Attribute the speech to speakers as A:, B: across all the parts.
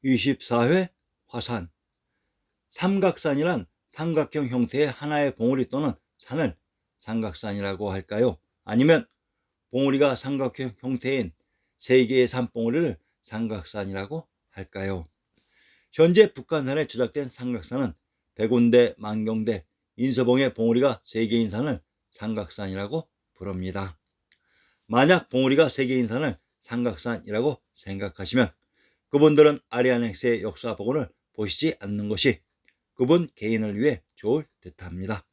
A: 제24회 화산. 삼각산이란 삼각형 형태의 하나의 봉우리 또는 산을 삼각산이라고 할까요? 아니면 봉우리가 삼각형 형태인 3개의 산봉우리를 삼각산이라고 할까요? 현재 북한산에 조작된 삼각산은 백운대, 만경대, 인서봉의 봉우리가 3개인 산을 삼각산이라고 부릅니다. 만약 봉우리가 3개인 산을 삼각산이라고 생각하시면 그분들은 아리안 X의 역사 복원을 보시지 않는 것이 그분 개인을 위해 좋을 듯합니다.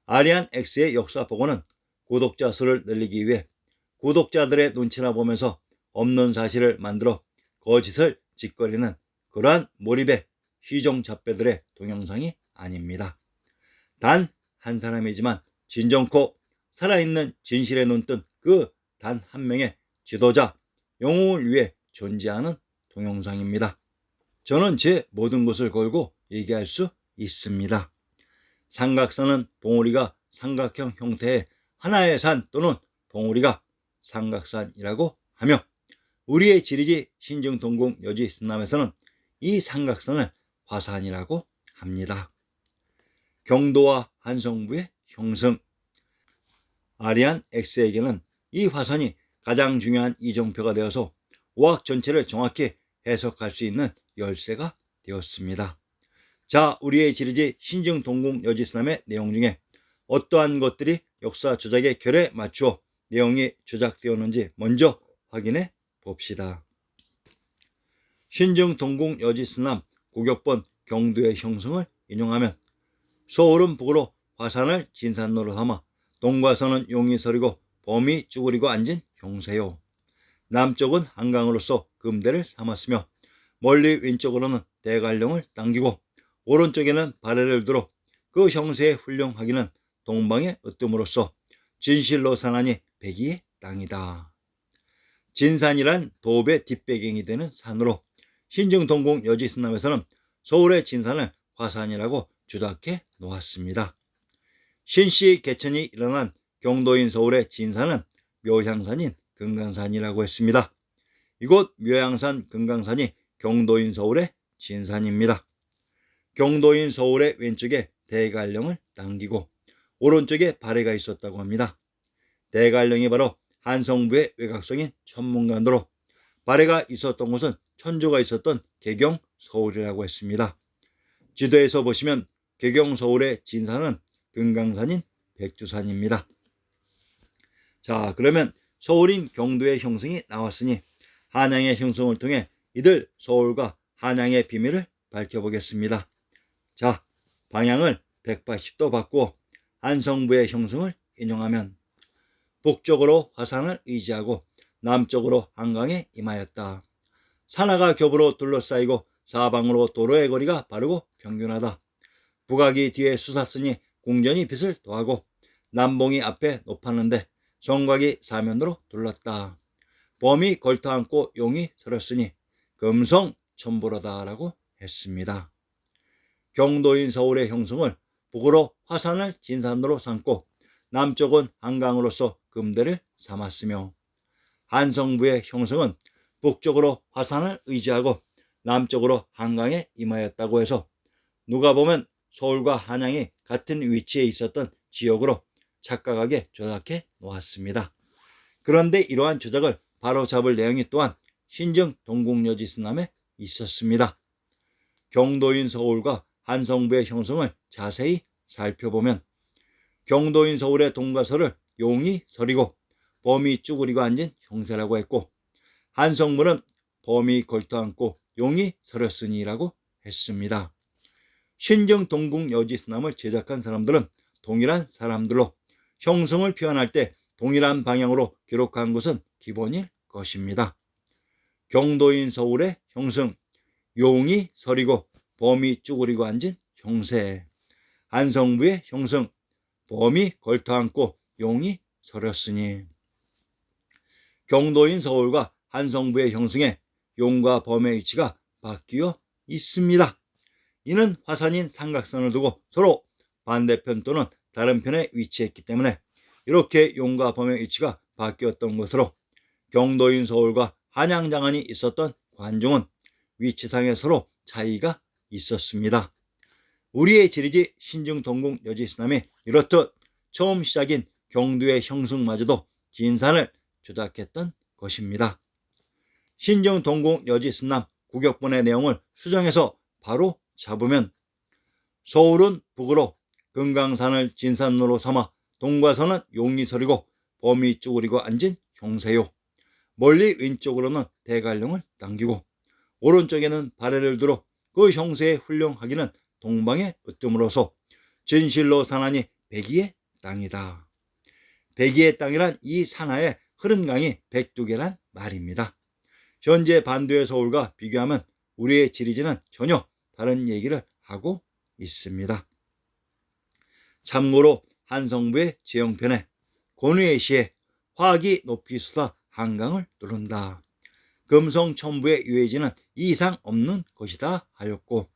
A: 아리안 X의 역사 복원은 구독자 수를 늘리기 위해 구독자들의 눈치나 보면서 없는 사실을 만들어 거짓을 짓거리는 그러한 몰입의 시종잡배들의 동영상이 아닙니다. 단 한 사람이지만 진정코 살아있는 진실에 눈뜬 그 단 한 명의 지도자, 영웅을 위해 존재하는 동영상입니다. 저는 제 모든 것을 걸고 얘기할 수 있습니다. 삼각산은 봉우리가 삼각형 형태의 하나의 산 또는 봉우리가 삼각산이라고 하며 우리의 지리지 신증동궁 여지 승남에서는 이 삼각산을 화산이라고 합니다. 경도와 한성부의 형성. 아리안 X에게는 이 화산이 가장 중요한 이정표가 되어서 오학 전체를 정확히 해석할 수 있는 열쇠가 되었습니다. 자, 우리의 지리지 신증동궁 여지승남의 내용 중에 어떠한 것들이 역사 조작의 결에 맞추어 내용이 조작되었는지 먼저 확인해 봅시다. 신증동궁 여지승남 구격본 경도의 형성을 인용하면 서울은 북으로 화산을 진산로로 삼아 동과서는 용이 서리고 범이 쭈그리고 앉은 형세요. 남쪽은 한강으로서 금대를 삼았으며 멀리 왼쪽으로는 대관령을 당기고 오른쪽에는 발해를 두어 그 형세의 훌륭하기는 동방의 으뜸으로써 진실로 산하니 백이의 땅이다. 진산이란 도읍의 뒷배경이 되는 산으로 신증동궁 여지승남에서는 서울의 진산을 화산이라고 조작해 놓았습니다. 신씨 개천이 일어난 경도인 서울의 진산은 묘향산인 금강산이라고 했습니다. 이곳 묘향산 금강산이 경도인 서울의 진산입니다. 경도인 서울의 왼쪽에 대관령을 당기고 오른쪽에 발해가 있었다고 합니다. 대관령이 바로 한성부의 외곽성인 천문관도로 발해가 있었던 곳은 천조가 있었던 개경 서울이라고 했습니다. 지도에서 보시면 개경 서울의 진산은 금강산인 백두산입니다. 자, 그러면 서울인 경도의 형성이 나왔으니 한양의 형성을 통해 이들 서울과 한양의 비밀을 밝혀보겠습니다. 자, 방향을 180도 바꾸어 한성부의 형성을 인용하면 북쪽으로 화산을 의지하고 남쪽으로 한강에 임하였다. 산하가 겹으로 둘러싸이고 사방으로 도로의 거리가 바르고 평균하다. 북악이 뒤에 솟았으니 궁전이 빛을 더하고 남봉이 앞에 높았는데 성곽이 사면으로 둘렀다. 범이 걸터앉고 용이 서렸으니 금성천부로다라고 했습니다. 경도인 서울의 형성을 북으로 화산을 진산으로 삼고 남쪽은 한강으로서 금대를 삼았으며 한성부의 형성은 북쪽으로 화산을 의지하고 남쪽으로 한강에 임하였다고 해서 누가 보면 서울과 한양이 같은 위치에 있었던 지역으로 착각하게 조작해 놓았습니다. 그런데 이러한 조작을 바로잡을 내용이 또한 신증동궁여지승남에 있었습니다. 경도인 서울과 한성부의 형성을 자세히 살펴보면 경도인 서울의 동과서를 용이 서리고 범이 쭈그리고 앉은 형세라고 했고 한성부는 범이 걸터앉고 용이 서렸으니라고 했습니다. 신증동궁여지승남을 제작한 사람들은 동일한 사람들로 형성을 표현할 때 동일한 방향으로 기록한 것은 기본일 것입니다. 경도인 서울의 형성, 용이 서리고 범이 쭈그리고 앉은 형세. 한성부의 형성, 범이 걸터앉고 용이 서렸으니. 경도인 서울과 한성부의 형성에 용과 범의 위치가 바뀌어 있습니다. 이는 화산인 삼각산을 두고 서로 반대편 또는 다른 편에 위치했기 때문에 이렇게 용과 범의 위치가 바뀌었던 것으로 경도인 서울과 한양장안이 있었던 관중은 위치상에 서로 차이가 있었습니다. 우리의 지리지 신증동궁 여지스남이 이렇듯 처음 시작인 경두의 형성마저도 진산을 조작했던 것입니다. 신증동궁 여지스남 구격본의 내용을 수정해서 바로 잡으면 서울은 북으로 금강산을 진산로로 삼아 동과선은 용이 서리고 범이 쭈그리고 앉은 형세요. 멀리 왼쪽으로는 대관령을 당기고 오른쪽에는 발해를 두어 그 형세의 훌륭하기는 동방에 으뜸으로서 진실로 산하니 백이의 땅이다. 백이의 땅이란 이 산하에 흐른 강이 102개란 말입니다. 현재 반도의 서울과 비교하면 우리의 지리지는 전혀 다른 얘기를 하고 있습니다. 참고로 한성부의 제형편에 권위의 시에 화기 높이 솟아 한강을 누른다. 금성천부의 유해지는 이상 없는 것이다 하였고,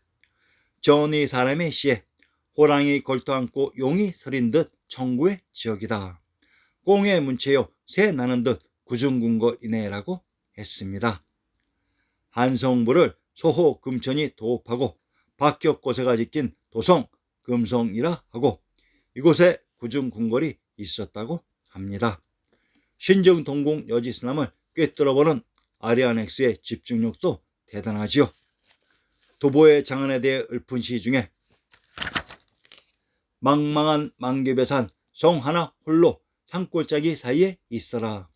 A: 전이 사람의 시에 호랑이 걸터앉고 용이 서린 듯 천구의 지역이다. 꽁의 문체요 새 나는 듯 구중궁궐이네라고 했습니다. 한성부를 소호 금천이 도읍하고 박격고세가 지킨 도성 금성이라 하고 이곳에 구중궁궐이 있었다고 합니다. 신증동궁 여지스남을 꿰뚫어보는 아리아넥스의 집중력도 대단하지요. 도보의 장안에 대해 읊은 시 중에 망망한 만개배산 성 하나 홀로 산골짜기 사이에 있어라.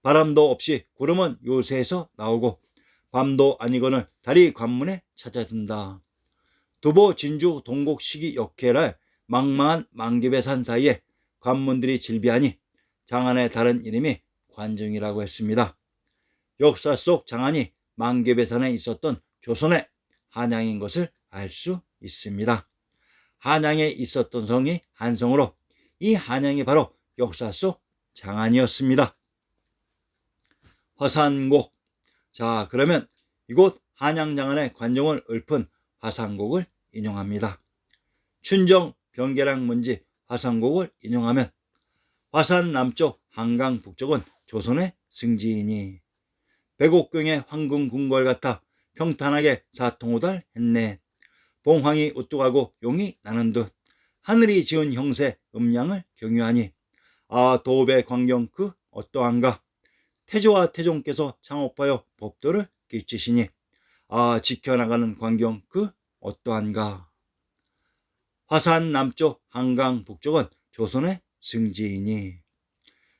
A: 바람도 없이 구름은 요새에서 나오고 밤도 아니거늘 달이 관문에 찾아든다. 도보 진주 동곡 시기 역회랄 망망한 만개배산 사이에 관문들이 질비하니 장안의 다른 이름이 관중이라고 했습니다. 역사 속 장안이 만개배산에 있었던 조선의 한양인 것을 알 수 있습니다. 한양에 있었던 성이 한성으로 이 한양이 바로 역사 속 장안이었습니다. 화산곡. 자, 그러면 이곳 한양장안의 관종을 읊은 화산곡을 인용합니다. 춘정 병계랑 문지 화산곡을 인용하면 화산 남쪽 한강 북쪽은 조선의 승지이니 백옥경의 황금궁궐 같아 평탄하게 사통오달 했네. 봉황이 우뚝하고 용이 나는 듯 하늘이 지은 형세 음양을 경유하니 아 도읍의 광경 그 어떠한가. 태조와 태종께서 창업하여 법도를 끼치시니 아 지켜나가는 광경 그 어떠한가. 화산 남쪽 한강 북쪽은 조선의 승지이니.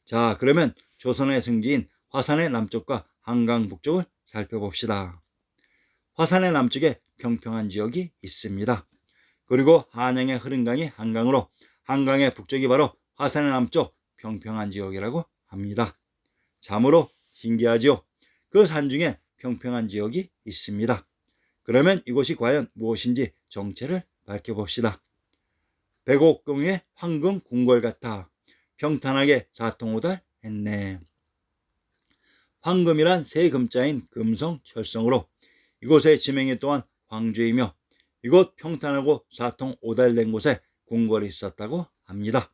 A: 자, 그러면 조선의 승지인 화산의 남쪽과 한강 북쪽을 살펴봅시다. 화산의 남쪽에 평평한 지역이 있습니다. 그리고 한양의 흐른 강이 한강으로 한강의 북쪽이 바로 화산의 남쪽 평평한 지역이라고 합니다. 참으로 신기하지요. 그 산 중에 평평한 지역이 있습니다. 그러면 이곳이 과연 무엇인지 정체를 밝혀봅시다. 백옥경의 황금 궁궐 같아 평탄하게 사통오달 했네. 황금이란 세 금자인 금성 철성으로 이곳의 지명이 또한 황주이며 이곳 평탄하고 사통오달된 곳에 궁궐이 있었다고 합니다.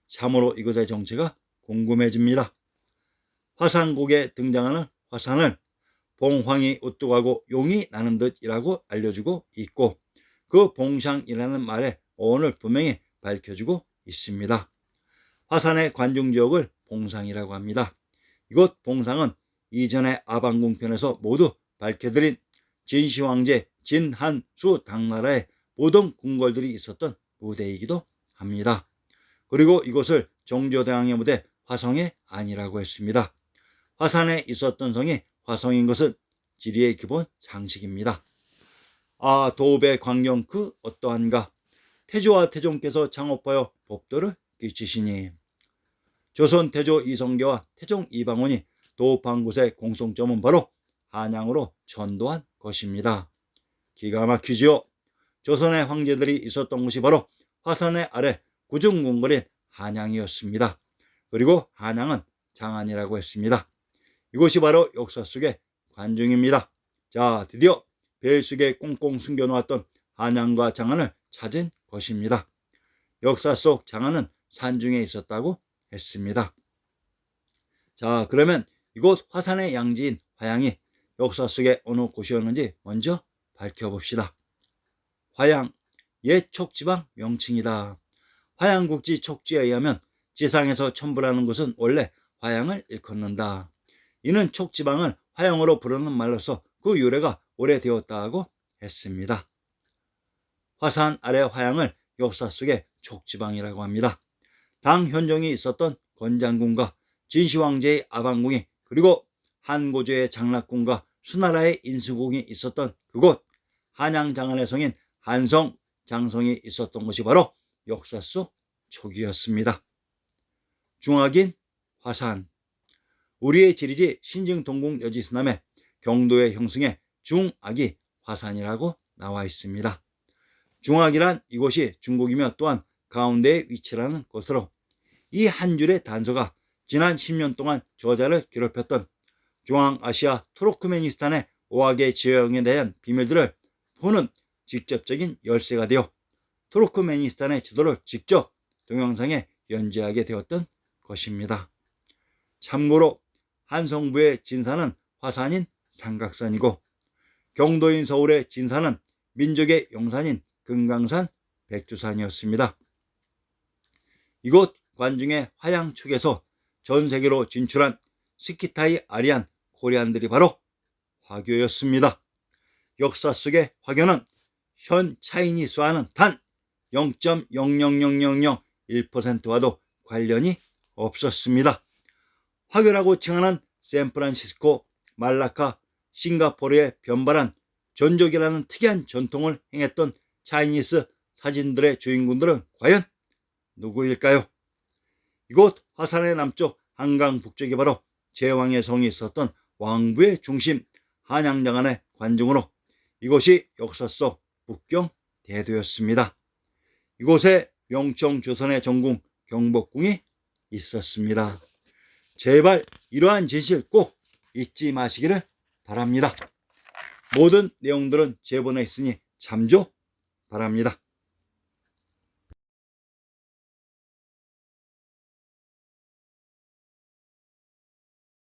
A: 참으로 이곳의 정체가 궁금해집니다. 화산곡에 등장하는 화산을 봉황이 우뚝하고 용이 나는 듯이라고 알려주고 있고 그 봉샹이라는 말의 어원을 분명히 밝혀주고 있습니다. 화산의 관중지역을 봉상이라고 합니다. 이곳 봉상은 이전의 아방궁편에서 모두 밝혀드린 진시황제, 진한수 당나라의 모든 궁궐들이 있었던 무대이기도 합니다. 그리고 이곳을 정조대왕의 무대 화성의 안이라고 했습니다. 화산에 있었던 성이 화성인 것은 지리의 기본 상식입니다. 아 도읍의 광경 그 어떠한가. 태조와 태종께서 창업하여 법도를 끼치시니. 조선 태조 이성계와 태종 이방원이 도읍한 곳의 공통점은 바로 한양으로 전도한 것입니다. 기가 막히지요. 조선의 황제들이 있었던 곳이 바로 화산의 아래 구중궁궐인 한양이었습니다. 그리고 한양은 장안이라고 했습니다. 이곳이 바로 역사 속의 관중입니다. 자, 드디어 벨 속에 꽁꽁 숨겨놓았던 한양과 장안을 찾은 것입니다. 역사 속 장안은 산중에 있었다고 했습니다. 자, 그러면 이곳 화산의 양지인 화양이 역사 속의 어느 곳이었는지 먼저 밝혀봅시다. 화양, 옛 촉지방 명칭이다. 화양국지 촉지에 의하면 지상에서 첨부라는 곳은 원래 화양을 일컫는다. 이는 촉지방을 화양으로 부르는 말로서 그 유래가 오래되었다고 했습니다. 화산 아래 화양을 역사 속의 촉지방이라고 합니다. 당 현종이 있었던 건장궁과 진시황제의 아방궁이, 그리고 한고조의 장락궁과 수나라의 인수궁이 있었던 그곳, 한양장안의 성인 한성, 장성이 있었던 곳이 바로 역사 속 촉이었습니다. 중학인 화산. 우리의 지리지 신증동궁 여지스남에 경도의 형승에 중악이 화산이라고 나와 있습니다. 중악이란 이곳이 중국이며 또한 가운데에 위치하는 곳으로, 이 한 줄의 단서가 지난 10년 동안 저자를 괴롭혔던 중앙아시아 투르크메니스탄의 오악의 지형에 대한 비밀들을 푸는 직접적인 열쇠가 되어 투르크메니스탄의 지도를 직접 동영상에 연재하게 되었던 것입니다. 참고로 한성부의 진사는 화산인 삼각산이고, 경도인 서울의 진사는 민족의 용산인 금강산 백두산이었습니다. 이곳 관중의 화양축에서 전 세계로 진출한 스키타이 아리안 코리안들이 바로 화교였습니다. 역사 속의 화교는 현 차이니스와는 단 0.00001%와도 관련이 없었습니다. 화교라고 칭하는 샌프란시스코, 말라카, 싱가포르에 변발한 전족이라는 특이한 전통을 행했던 차이니스 사진들의 주인공들은 과연 누구일까요? 이곳 화산의 남쪽 한강 북쪽이 바로 제왕의 성이 있었던 왕부의 중심 한양장안의 관중으로 이곳이 역사 속 북경 대도였습니다. 이곳에 명청조선의 전궁 경복궁이 있었습니다. 제발 이러한 진실 꼭 잊지 마시기를 바랍니다. 모든 내용들은 제본에 있으니 참조 바랍니다.